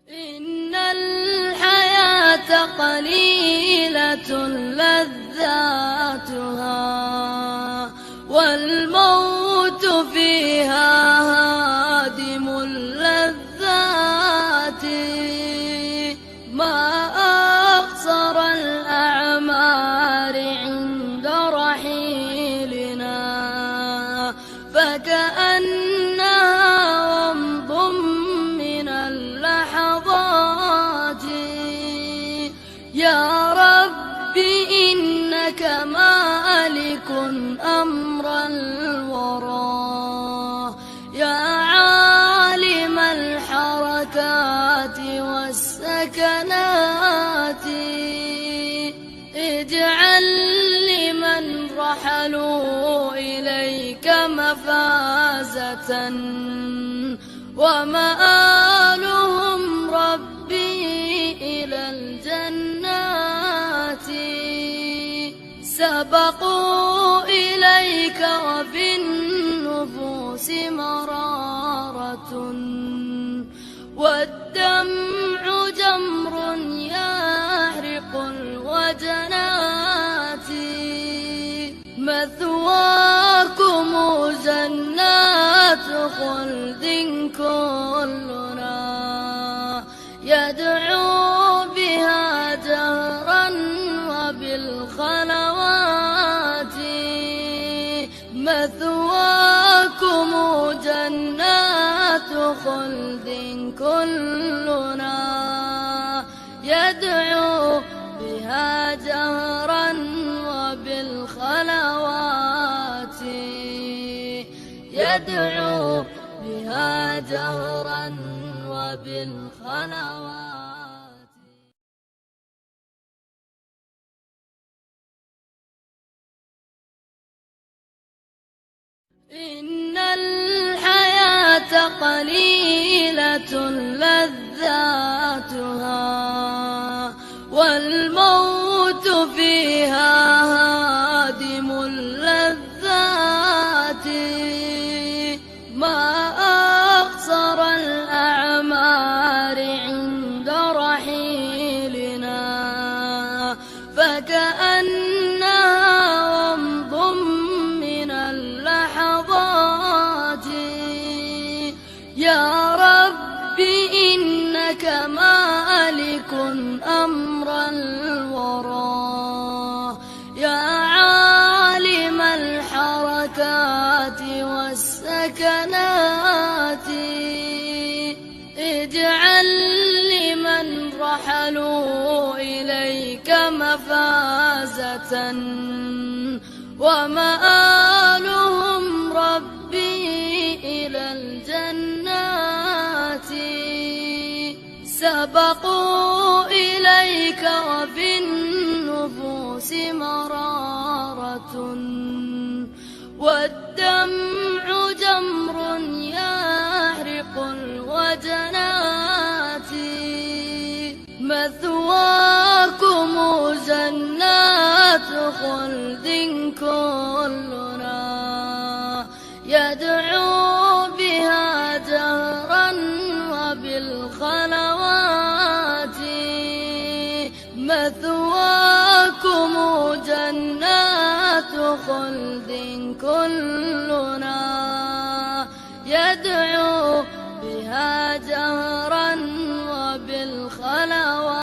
إن الحياة قليلة لذاتها والموت فيها هادم اللذات. ما أقصر الأعمار عند رحيلنا فكأنها ومض من اللحظات. يا رب إنك مالك أمر الورى يا عالم الحركات والسكنات. اجعل لمن رحلوا إليك مفازة ومآلهم ربي إلى الجنات. سبقوا إليك وفي النفوس مرارة والدمع جمر يحرق الوجنات. مثواكم جنات خلد كلنا يدعو بها جهرا وبالخلوات. مثواكم جنات خلد كلنا يدعو بها جهرا وبالخلوات. يدعو بها جهرا وبالخلوات. إن الحياة قليلة لذاتها والموت فيها هادم اللذات. ما أقصر الأعمار عند رحيلنا فكأنها ومض من اللحظات. يا رب إنك مالك أمر الورى يا عالم الحركات والسكنات. اجعل لمن رحلوا إليك مفازة ومآلهم ربي إلى الجنات. سبقوا إليك وفي النفوس مرارة والدمع جمر يحرق الوجنات. مثواكم جنات خلد كلنا يدعو بها جهرا وبالخلوات. مثواكم جنات خلد كلنا يدعو بها جهرا وبالخلوات.